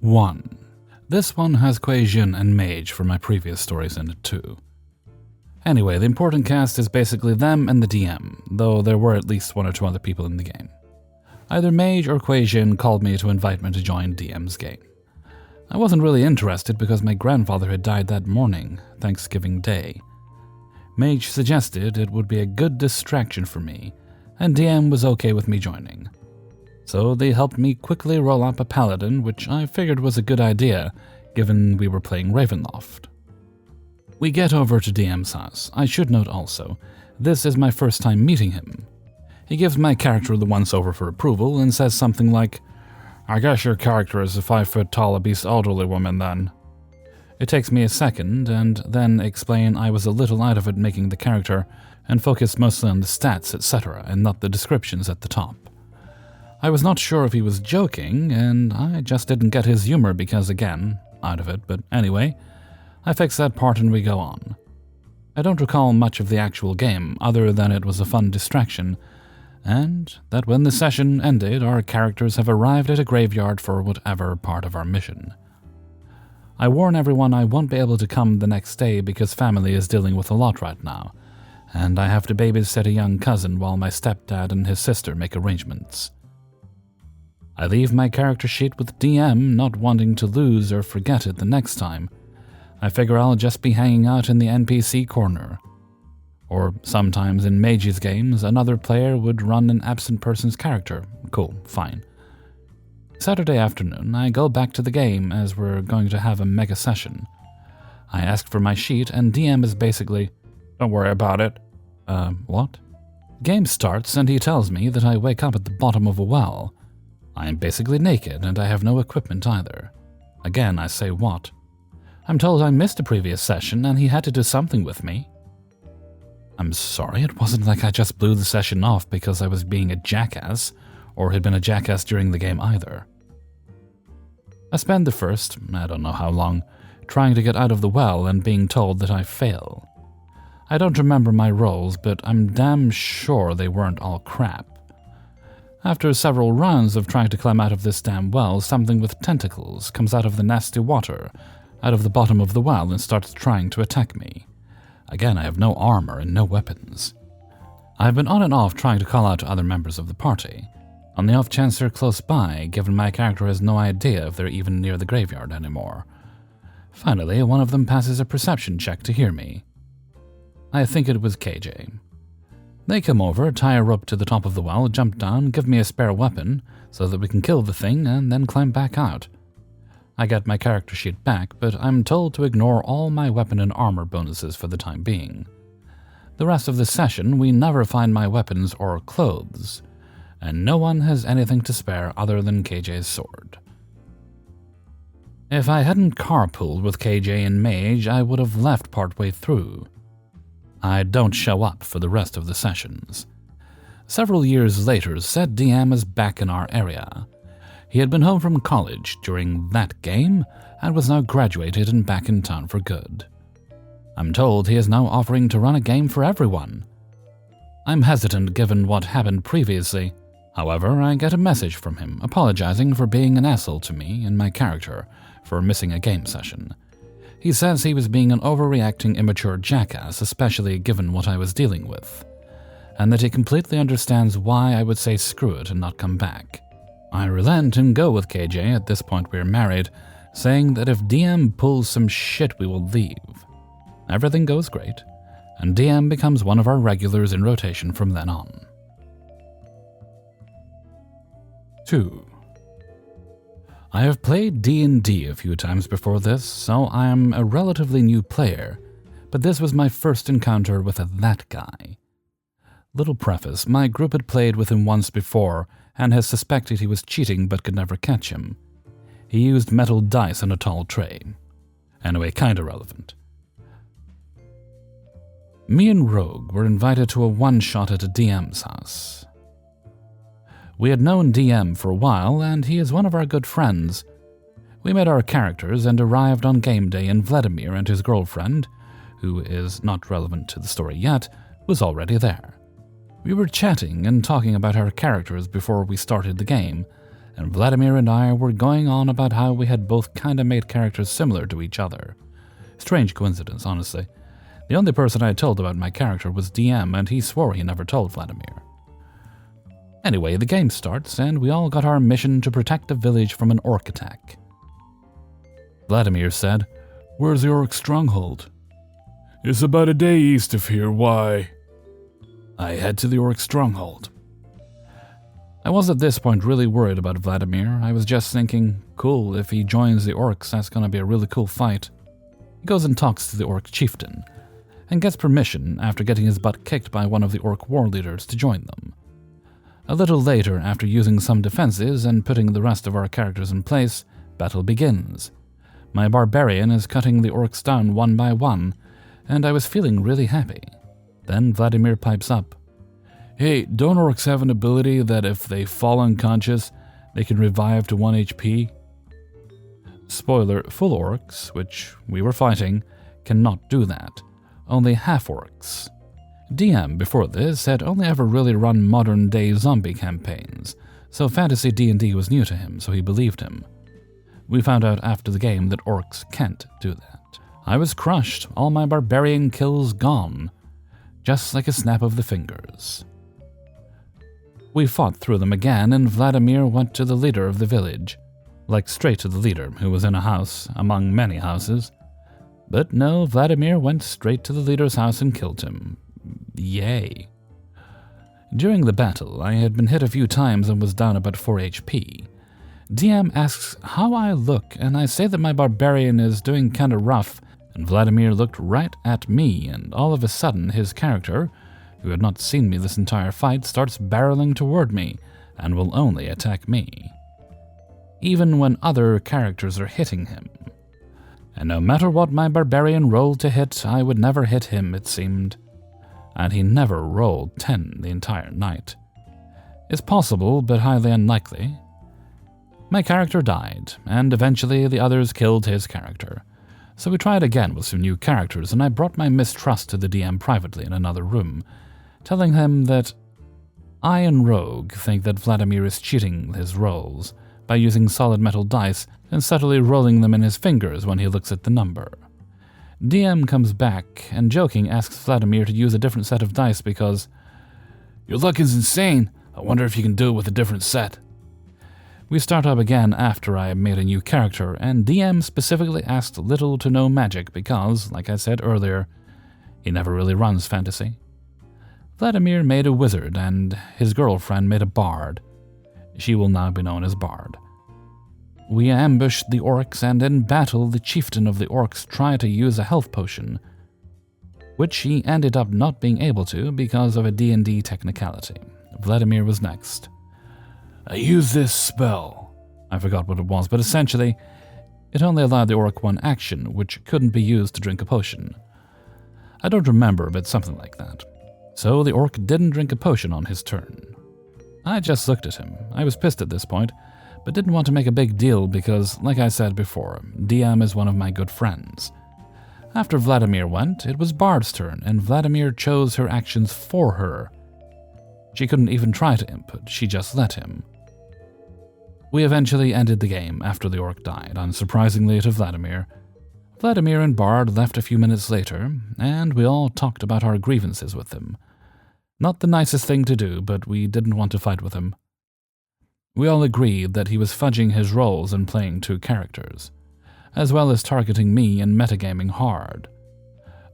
1. This one has Quasian and Mage from my previous stories in it too. Anyway, the important cast is basically them and the DM, though there were at least 1 or 2 other people in the game. Either Mage or Quasian called me to invite me to join DM's game. I wasn't really interested because my grandfather had died that morning, Thanksgiving Day. Mage suggested it would be a good distraction for me, and DM was okay with me joining. So they helped me quickly roll up a paladin, which I figured was a good idea, given we were playing Ravenloft. We get over to DM's house. I should note also, this is my first time meeting him. He gives my character the once-over for approval and says something like, "I guess your character is a 5-foot-tall obese elderly woman then." It takes me a second, and then explain I was a little out of it making the character and focused mostly on the stats, etc., and not the descriptions at the top. I was not sure if he was joking, and I just didn't get his humor because, again, out of it, but anyway, I fix that part and we go on. I don't recall much of the actual game, other than it was a fun distraction, and that when the session ended, our characters have arrived at a graveyard for whatever part of our mission. I warn everyone I won't be able to come the next day because family is dealing with a lot right now, and I have to babysit a young cousin while my stepdad and his sister make arrangements. I leave my character sheet with DM, not wanting to lose or forget it the next time. I figure I'll just be hanging out in the NPC corner. Or sometimes in Mage's games, another player would run an absent person's character. Cool, fine. Saturday afternoon, I go back to the game as we're going to have a mega session. I ask for my sheet and DM is basically, "Don't worry about it." What? Game starts and he tells me that I wake up at the bottom of a well. I am basically naked and I have no equipment either. Again, I say what? I'm told I missed a previous session and he had to do something with me. I'm sorry, it wasn't like I just blew the session off because I was being a jackass, or had been a jackass during the game either. I spend the first, I don't know how long, trying to get out of the well and being told that I fail. I don't remember my rolls, but I'm damn sure they weren't all crap. After several rounds of trying to climb out of this damn well, something with tentacles comes out of the nasty water, out of the bottom of the well, and starts trying to attack me. Again, I have no armor and no weapons. I've been on and off trying to call out to other members of the party, on the off chance they're close by, given my character has no idea if they're even near the graveyard anymore. Finally, one of them passes a perception check to hear me. I think it was KJ. They come over, tie a rope to the top of the well, jump down, give me a spare weapon, so that we can kill the thing and then climb back out. I get my character sheet back, but I'm told to ignore all my weapon and armor bonuses for the time being. The rest of the session, we never find my weapons or clothes, and no one has anything to spare other than KJ's sword. If I hadn't carpooled with KJ and Mage, I would have left partway through. I don't show up for the rest of the sessions. Several years later, said DM is back in our area. He had been home from college during that game and was now graduated and back in town for good. I'm told he is now offering to run a game for everyone. I'm hesitant given what happened previously. However, I get a message from him apologizing for being an asshole to me and my character for missing a game session. He says he was being an overreacting, immature jackass, especially given what I was dealing with, and that he completely understands why I would say screw it and not come back. I relent and go with KJ, at this point we're married, saying that if DM pulls some shit we will leave. Everything goes great, and DM becomes one of our regulars in rotation from then on. 2. I have played D&D a few times before this, so I am a relatively new player, but this was my first encounter with that guy. Little preface, my group had played with him once before, and has suspected he was cheating but could never catch him. He used metal dice on a tall tray. Anyway, kinda relevant. Me and Rogue were invited to a one-shot at a DM's house. We had known DM for a while, and he is one of our good friends. We met our characters and arrived on game day, and Vladimir and his girlfriend, who is not relevant to the story yet, was already there. We were chatting and talking about our characters before we started the game, and Vladimir and I were going on about how we had both kinda made characters similar to each other. Strange coincidence, honestly. The only person I had told about my character was DM, and he swore he never told Vladimir. Anyway, the game starts, and we all got our mission to protect the village from an orc attack. Vladimir said, "Where's the orc stronghold?" "It's about a day east of here, why?" "I head to the orc stronghold." I was at this point really worried about Vladimir. I was just thinking, cool, if he joins the orcs, that's gonna be a really cool fight. He goes and talks to the orc chieftain, and gets permission after getting his butt kicked by one of the orc war leaders to join them. A little later, after using some defenses and putting the rest of our characters in place, battle begins. My barbarian is cutting the orcs down one by one, and I was feeling really happy. Then Vladimir pipes up. "Hey, don't orcs have an ability that if they fall unconscious, they can revive to 1 HP? Spoiler, full orcs, which we were fighting, cannot do that. Only half orcs. DM, before this, had only ever really run modern-day zombie campaigns, so fantasy D&D was new to him, so he believed him. We found out after the game that orcs can't do that. I was crushed, all my barbarian kills gone, just like a snap of the fingers. We fought through them again, and Vladimir went to the leader of the village. Like straight to the leader, who was in a house, among many houses. But no, Vladimir went straight to the leader's house and killed him. Yay. During the battle, I had been hit a few times and was down about 4 HP. DM asks how I look, and I say that my barbarian is doing kinda rough, and Vladimir looked right at me, and all of a sudden his character, who had not seen me this entire fight, starts barreling toward me, and will only attack me. Even when other characters are hitting him. And no matter what my barbarian rolled to hit, I would never hit him, it seemed. And he never rolled 10 the entire night. It's possible, but highly unlikely. My character died, and eventually the others killed his character. So we tried again with some new characters, and I brought my mistrust to the DM privately in another room, telling him that I and Rogue think that Vladimir is cheating his rolls by using solid metal dice and subtly rolling them in his fingers when he looks at the number. DM comes back and joking asks Vladimir to use a different set of dice because, "Your luck is insane. I wonder if you can do it with a different set." We start up again after I made a new character, and DM specifically asked little to no magic because, like I said earlier, he never really runs fantasy. Vladimir made a wizard, and his girlfriend made a bard. She will now be known as Bard. We ambushed the orcs, and in battle the chieftain of the orcs tried to use a health potion, which he ended up not being able to because of a D&D technicality. Vladimir was next. "I used this spell." I forgot what it was, but essentially, it only allowed the orc one action, which couldn't be used to drink a potion. I don't remember, but something like that. So the orc didn't drink a potion on his turn. I just looked at him. I was pissed at this point, but didn't want to make a big deal because, like I said before, DM is one of my good friends. After Vladimir went, it was Bard's turn, and Vladimir chose her actions for her. She couldn't even try to input, she just let him. We eventually ended the game after the orc died, unsurprisingly to Vladimir. Vladimir and Bard left a few minutes later, and we all talked about our grievances with him. Not the nicest thing to do, but we didn't want to fight with him. We all agreed that he was fudging his roles and playing 2 characters, as well as targeting me and metagaming hard.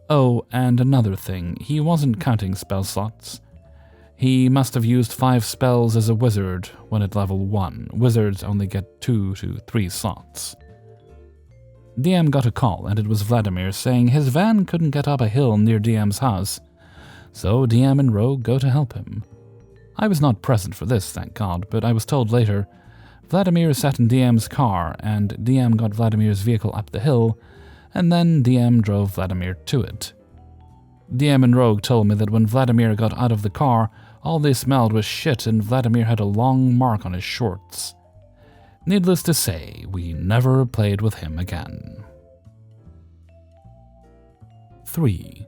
Oh, and another thing, he wasn't counting spell slots. He must have used 5 spells as a wizard when at level 1. Wizards only get 2 to 3 slots. DM got a call, and it was Vladimir saying his van couldn't get up a hill near DM's house, so DM and Rogue go to help him. I was not present for this, thank God, but I was told later, Vladimir sat in DM's car, and DM got Vladimir's vehicle up the hill, and then DM drove Vladimir to it. DM and Rogue told me that when Vladimir got out of the car, all they smelled was shit and Vladimir had a long mark on his shorts. Needless to say, we never played with him again. 3.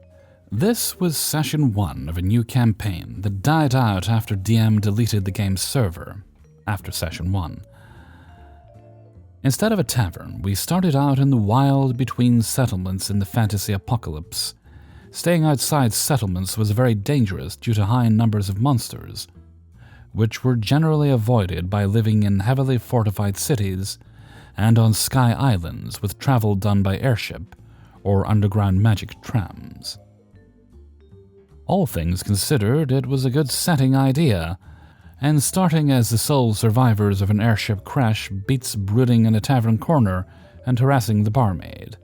This was session 1 of a new campaign that died out after DM deleted the game's server, after session 1. Instead of a tavern, we started out in the wild between settlements in the fantasy apocalypse. Staying outside settlements was very dangerous due to high numbers of monsters, which were generally avoided by living in heavily fortified cities and on sky islands with travel done by airship or underground magic trams. All things considered, it was a good setting idea, and starting as the sole survivors of an airship crash beats brooding in a tavern corner and harassing the barmaid.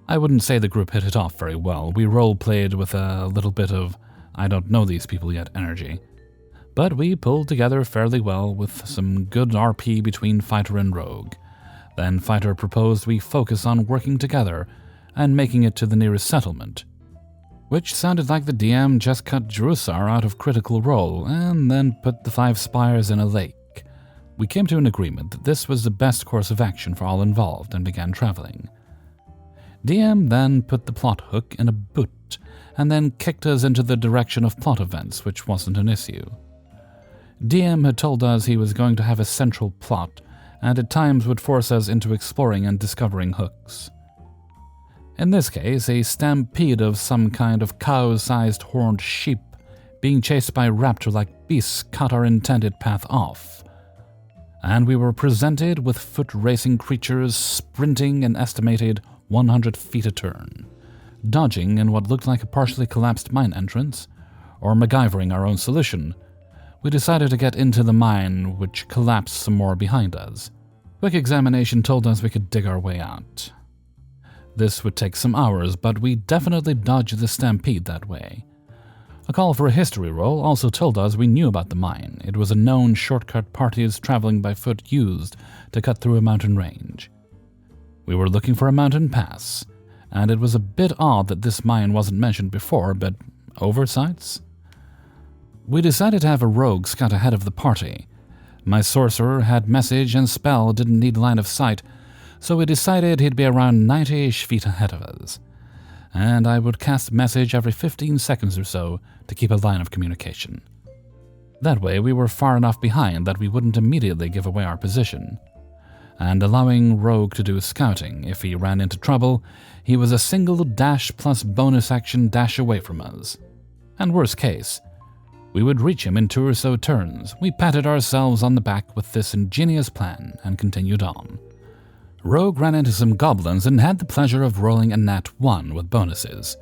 I wouldn't say the group hit it off very well. We role-played with a little bit of I don't know these people yet energy. But we pulled together fairly well with some good RP between Fighter and Rogue. Then Fighter proposed we focus on working together and making it to the nearest settlement, which sounded like the DM just cut Drusar out of Critical Role and then put the 5 spires in a lake. We came to an agreement that this was the best course of action for all involved and began traveling. DM then put the plot hook in a boot and then kicked us into the direction of plot events, which wasn't an issue. DM had told us he was going to have a central plot and at times would force us into exploring and discovering hooks. In this case, a stampede of some kind of cow-sized horned sheep being chased by raptor-like beasts cut our intended path off, and we were presented with foot-racing creatures sprinting an estimated 100 feet a turn, dodging in what looked like a partially collapsed mine entrance, or MacGyvering our own solution. We decided to get into the mine, which collapsed some more behind us. Quick examination told us we could dig our way out. This would take some hours, but we definitely dodged the stampede that way. A call for a history roll also told us we knew about the mine. It was a known shortcut parties traveling by foot used to cut through a mountain range. We were looking for a mountain pass, and it was a bit odd that this mine wasn't mentioned before, but oversights? We decided to have a rogue scout ahead of the party. My sorcerer had message and spell didn't need line of sight, so we decided he'd be around 90-ish feet ahead of us, and I would cast message every 15 seconds or so to keep a line of communication. That way we were far enough behind that we wouldn't immediately give away our position, and allowing Rogue to do scouting. If he ran into trouble, he was a single dash plus bonus action dash away from us. And worst case, we would reach him in 2 or so turns. We patted ourselves on the back with this ingenious plan and continued on. Rogue ran into some goblins and had the pleasure of rolling a nat 1 with bonuses.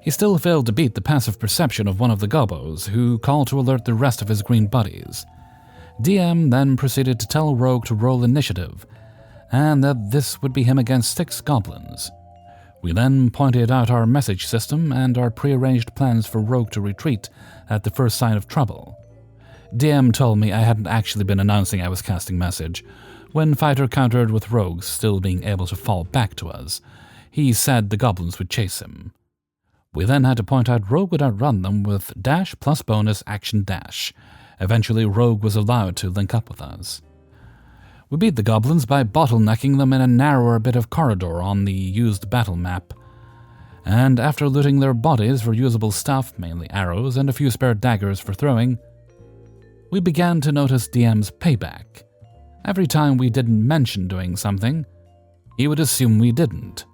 He still failed to beat the passive perception of one of the gobos, who called to alert the rest of his green buddies. DM then proceeded to tell Rogue to roll initiative, and that this would be him against 6 goblins. We then pointed out our message system and our prearranged plans for Rogue to retreat at the first sign of trouble. DM told me I hadn't actually been announcing I was casting message. When Fighter countered with Rogue still being able to fall back to us, he said the goblins would chase him. We then had to point out Rogue would outrun them with dash plus bonus action dash. Eventually, Rogue was allowed to link up with us. We beat the goblins by bottlenecking them in a narrower bit of corridor on the used battle map, and after looting their bodies for usable stuff, mainly arrows and a few spare daggers for throwing, we began to notice DM's payback. Every time we didn't mention doing something, he would assume we didn't.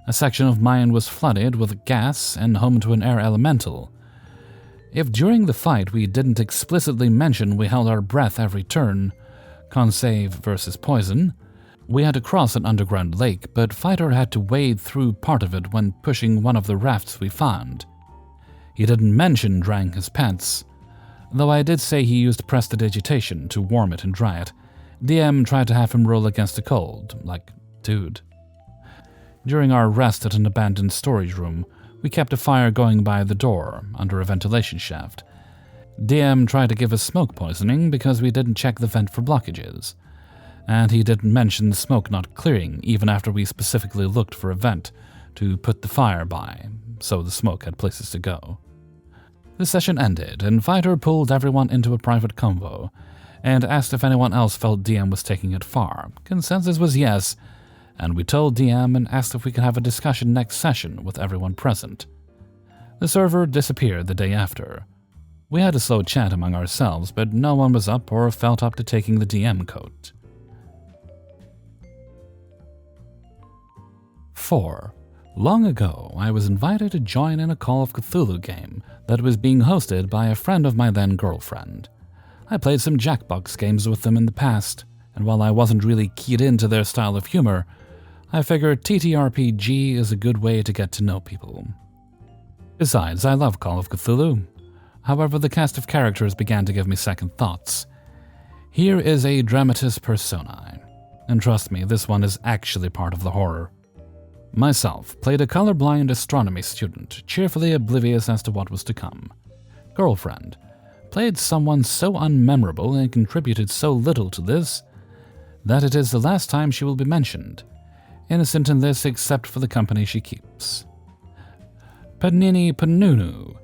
A section of mine was flooded with gas and home to an air elemental. If during the fight we didn't explicitly mention we held our breath every turn, con save versus poison, we had to cross an underground lake, but Fighter had to wade through part of it when pushing one of the rafts we found. He didn't mention drying his pants, though I did say he used prestidigitation to warm it and dry it. DM tried to have him roll against the cold, like, dude. During our rest at an abandoned storage room, we kept a fire going by the door, under a ventilation shaft. DM tried to give us smoke poisoning because we didn't check the vent for blockages, and he didn't mention the smoke not clearing even after we specifically looked for a vent to put the fire by, so the smoke had places to go. The session ended, and Fighter pulled everyone into a private convo, and asked if anyone else felt DM was taking it far. Consensus was yes, and we told DM and asked if we could have a discussion next session with everyone present. The server disappeared the day after. We had a slow chat among ourselves, but no one was up or felt up to taking the DM coat. 4. Long ago, I was invited to join in a Call of Cthulhu game that was being hosted by a friend of my then girlfriend. I played some Jackbox games with them in the past, and while I wasn't really keyed into their style of humor, I figured TTRPG is a good way to get to know people. Besides, I love Call of Cthulhu. However, the cast of characters began to give me second thoughts. Here is a dramatis personae, and trust me, this one is actually part of the horror. Myself played a colorblind astronomy student, cheerfully oblivious as to what was to come. Girlfriend played someone so unmemorable and contributed so little to this that it is the last time she will be mentioned, innocent in this except for the company she keeps. Panini Panunu,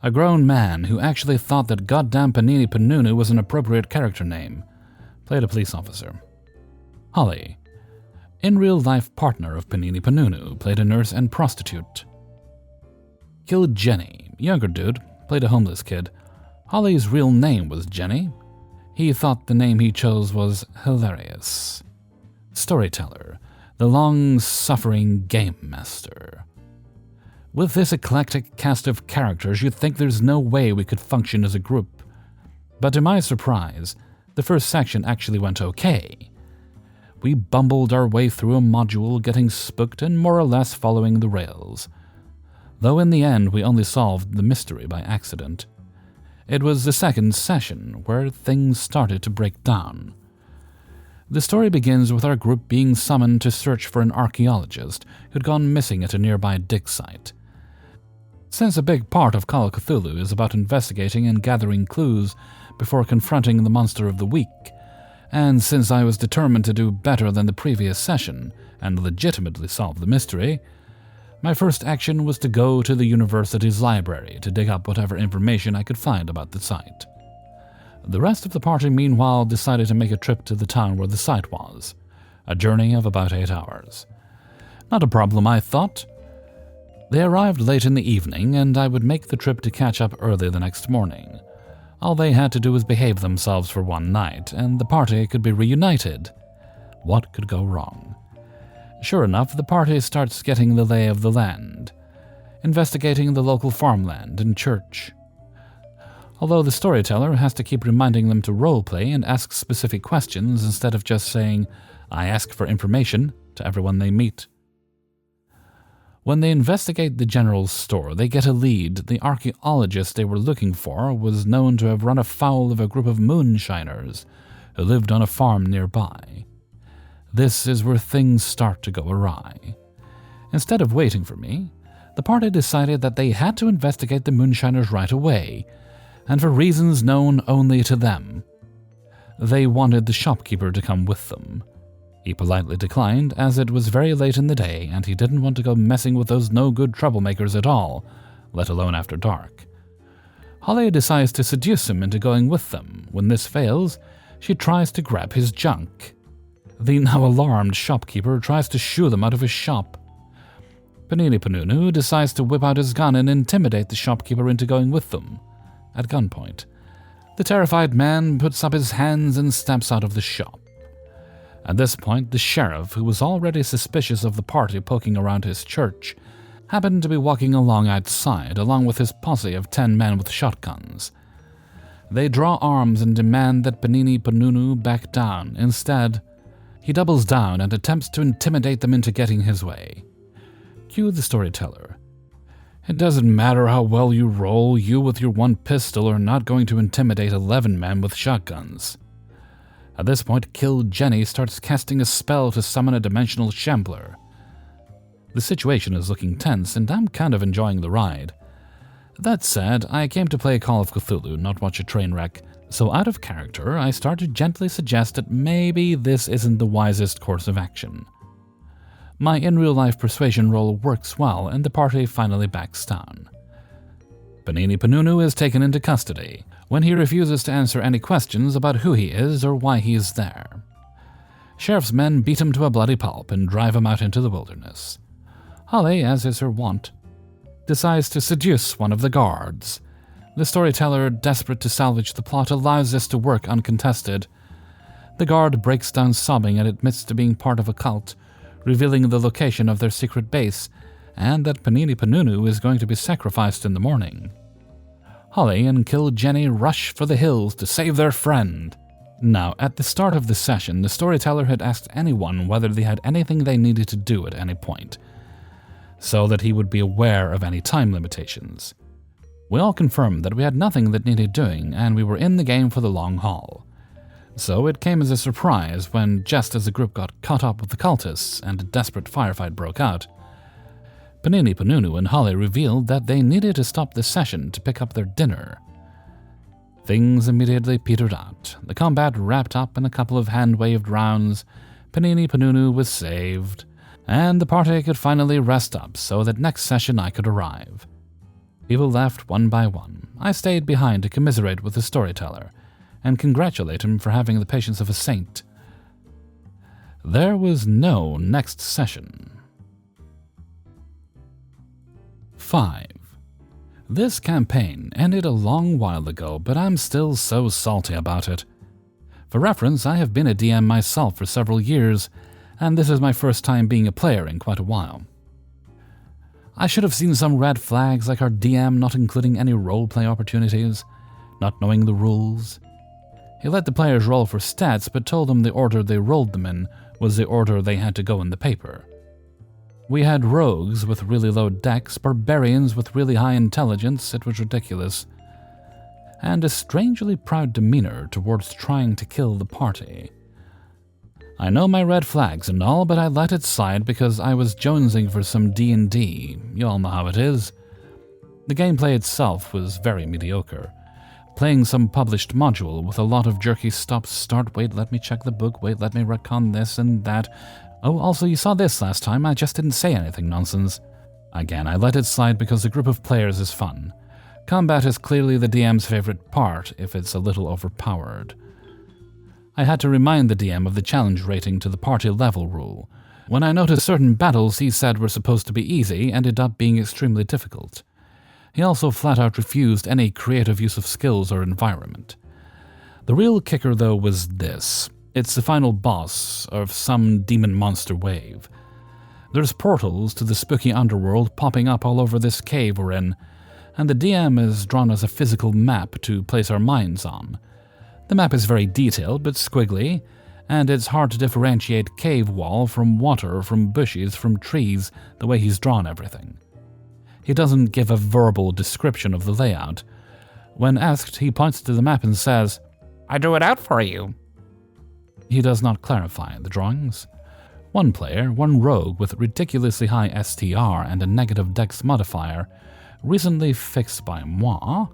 a grown man who actually thought that goddamn Panini Panunu was an appropriate character name, played a police officer. Holly, in real-life partner of Panini Panunu, played a nurse and prostitute. Killed Jenny, younger dude, played a homeless kid. Holly's real name was Jenny. He thought the name he chose was hilarious. Storyteller, the long-suffering game master. With this eclectic cast of characters, you'd think there's no way we could function as a group. But to my surprise, the first section actually went okay. We bumbled our way through a module, getting spooked and more or less following the rails. Though in the end we only solved the mystery by accident. It was the second session where things started to break down. The story begins with our group being summoned to search for an archaeologist who'd gone missing at a nearby dig site. Since a big part of Call of Cthulhu is about investigating and gathering clues before confronting the monster of the week, and since I was determined to do better than the previous session and legitimately solve the mystery, my first action was to go to the university's library to dig up whatever information I could find about the site. The rest of the party, meanwhile, decided to make a trip to the town where the site was, a journey of about 8 hours. Not a problem, I thought. They arrived late in the evening, and I would make the trip to catch up early the next morning. All they had to do was behave themselves for one night, and the party could be reunited. What could go wrong? Sure enough, the party starts getting the lay of the land, investigating the local farmland and church. Although the storyteller has to keep reminding them to roleplay and ask specific questions instead of just saying, "I ask for information," to everyone they meet. When they investigate the general store, they get a lead. The archaeologist they were looking for was known to have run afoul of a group of moonshiners who lived on a farm nearby. This is where things start to go awry. Instead of waiting for me, the party decided that they had to investigate the moonshiners right away, and for reasons known only to them. They wanted the shopkeeper to come with them. He politely declined, as it was very late in the day and he didn't want to go messing with those no-good troublemakers at all, let alone after dark. Holly decides to seduce him into going with them. When this fails, she tries to grab his junk. The now alarmed shopkeeper tries to shoo them out of his shop. Panini Panunu decides to whip out his gun and intimidate the shopkeeper into going with them, at gunpoint. The terrified man puts up his hands and steps out of the shop. At this point, the sheriff, who was already suspicious of the party poking around his church, happened to be walking along outside, along with his posse of 10 men with shotguns. They draw arms and demand that Panini Panunu back down. Instead, he doubles down and attempts to intimidate them into getting his way. Cue the storyteller. It doesn't matter how well you roll, you with your one pistol are not going to intimidate 11 men with shotguns. At this point, Killed Jenny starts casting a spell to summon a dimensional shambler. The situation is looking tense, and I'm kind of enjoying the ride. That said, I came to play Call of Cthulhu, not watch a train wreck, so out of character, I start to gently suggest that maybe this isn't the wisest course of action. My in-real-life persuasion roll works well, and the party finally backs down. Panini Panunu is taken into custody when he refuses to answer any questions about who he is or why he is there. Sheriff's men beat him to a bloody pulp and drive him out into the wilderness. Holly, as is her wont, decides to seduce one of the guards. The storyteller, desperate to salvage the plot, allows this to work uncontested. The guard breaks down sobbing and admits to being part of a cult, revealing the location of their secret base and that Panini Panunu is going to be sacrificed in the morning. Holly and Kiljenny rush for the hills to save their friend. Now, at the start of the session, the storyteller had asked anyone whether they had anything they needed to do at any point, so that he would be aware of any time limitations. We all confirmed that we had nothing that needed doing, and we were in the game for the long haul. So it came as a surprise when, just as the group got caught up with the cultists and a desperate firefight broke out, Panini Panunu and Holly revealed that they needed to stop the session to pick up their dinner. Things immediately petered out. The combat wrapped up in a couple of hand-waved rounds, Panini Panunu was saved, and the party could finally rest up so that next session I could arrive. People left one by one. I stayed behind to commiserate with the storyteller and congratulate him for having the patience of a saint. There was no next session. 5. This campaign ended a long while ago, but I'm still so salty about it. For reference, I have been a DM myself for several years, and this is my first time being a player in quite a while. I should have seen some red flags like our DM not including any roleplay opportunities, not knowing the rules. He let the players roll for stats, but told them the order they rolled them in was the order they had to go in the paper. We had rogues with really low dex, barbarians with really high intelligence, it was ridiculous, and a strangely proud demeanor towards trying to kill the party. I know my red flags and all, but I let it slide because I was jonesing for some D&D. You all know how it is. The gameplay itself was very mediocre. Playing some published module with a lot of jerky stop-start, wait, let me check the book, wait, let me retcon this and that. Oh, also, you saw this last time, I just didn't say anything nonsense. Again, I let it slide because the group of players is fun. Combat is clearly the DM's favorite part if it's a little overpowered. I had to remind the DM of the challenge rating to the party level rule. When I noticed certain battles he said were supposed to be easy ended up being extremely difficult. He also flat out refused any creative use of skills or environment. The real kicker, though, was this. It's the final boss of some demon monster wave. There's portals to the spooky underworld popping up all over this cave we're in, and the DM has drawn us a physical map to place our minds on. The map is very detailed but squiggly, and it's hard to differentiate cave wall from water, from bushes, from trees, the way he's drawn everything. He doesn't give a verbal description of the layout. When asked, he points to the map and says, "I drew it out for you." He does not clarify the drawings. One player, one rogue with ridiculously high STR and a negative dex modifier, recently fixed by moi,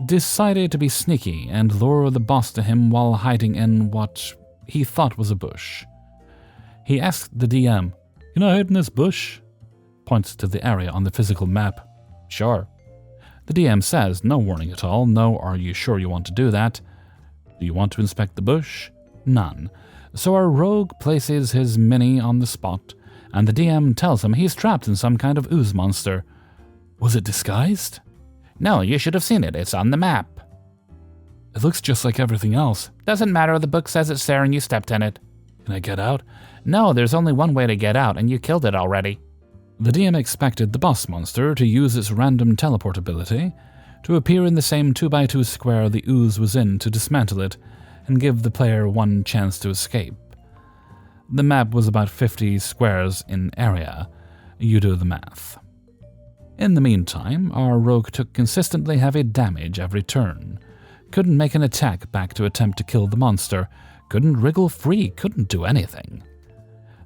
decided to be sneaky and lure the boss to him while hiding in what he thought was a bush. He asked the DM, "Can I hide in this bush?" Points to the area on the physical map. "Sure." The DM says, no warning at all, no, "Are you sure you want to do that?" "Do you want to inspect the bush?" None. So our rogue places his mini on the spot, and the DM tells him he's trapped in some kind of ooze monster. Was it disguised? "No, you should have seen it. It's on the map." "It looks just like everything else." "Doesn't matter. The book says it's there and you stepped in it." "Can I get out?" "No, there's only one way to get out, and you killed it already." The DM expected the boss monster to use its random teleport ability to appear in the same 2x2 square the ooze was in to dismantle it and give the player one chance to escape. The map was about 50 squares in area. You do the math. In the meantime, our rogue took consistently heavy damage every turn. Couldn't make an attack back to attempt to kill the monster. Couldn't wriggle free. Couldn't do anything.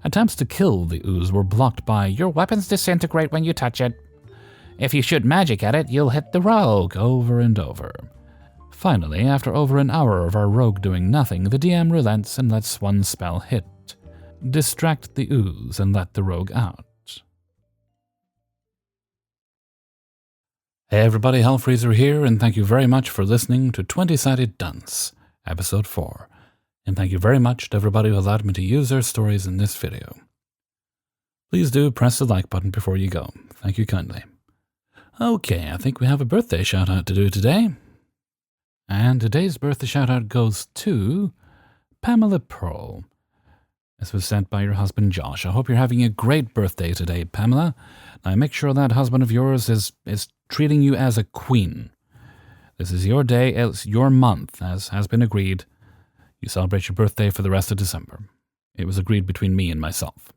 Attempts to kill the ooze were blocked by, "Your weapons disintegrate when you touch it. If you shoot magic at it, you'll hit the rogue," over and over. Finally, after over an hour of our rogue doing nothing, the DM relents and lets one spell hit. Distract the ooze and let the rogue out. Hey everybody, Hellfreezer here, and thank you very much for listening to 20-Sided Dunce, Episode 4. And thank you very much to everybody who allowed me to use their stories in this video. Please do press the like button before you go. Thank you kindly. Okay, I think we have a birthday shout-out to do today. And today's birthday shout-out goes to Pamela Pearl. This was sent by your husband, Josh. I hope you're having a great birthday today, Pamela. Now make sure that husband of yours is treating you as a queen. This is your day, it's your month, as has been agreed. You celebrate your birthday for the rest of December. It was agreed between me and myself.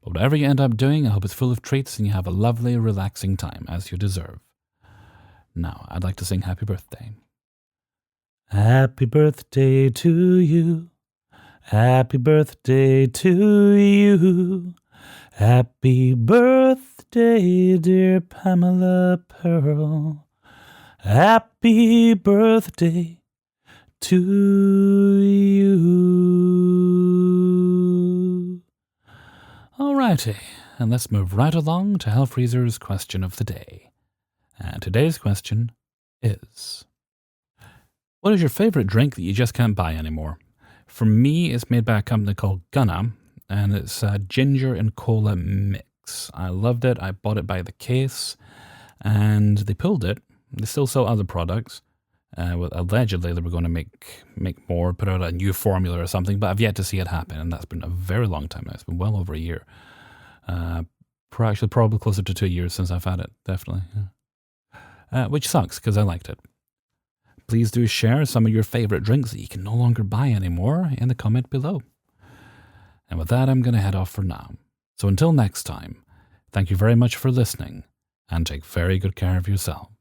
But whatever you end up doing, I hope it's full of treats and you have a lovely, relaxing time, as you deserve. Now, I'd like to sing Happy Birthday. Happy birthday to you. Happy birthday to you. Happy birthday, dear Pamela Pearl. Happy birthday to you. Alrighty, and let's move right along to Hellfreezer's question of the day. And today's question is, what is your favorite drink that you just can't buy anymore? For me, it's made by a company called Gunna, and it's a ginger and cola mix. I loved it. I bought it by the case, and they pulled it. They still sell other products. Allegedly, they were going to make more, put out a new formula or something, but I've yet to see it happen, and that's been a very long time now. It's been well over a year. Actually, probably closer to 2 years since I've had it, definitely. Yeah. Which sucks, because I liked it. Please do share some of your favorite drinks that you can no longer buy anymore in the comment below. And with that, I'm going to head off for now. So until next time, thank you very much for listening, and take very good care of yourself.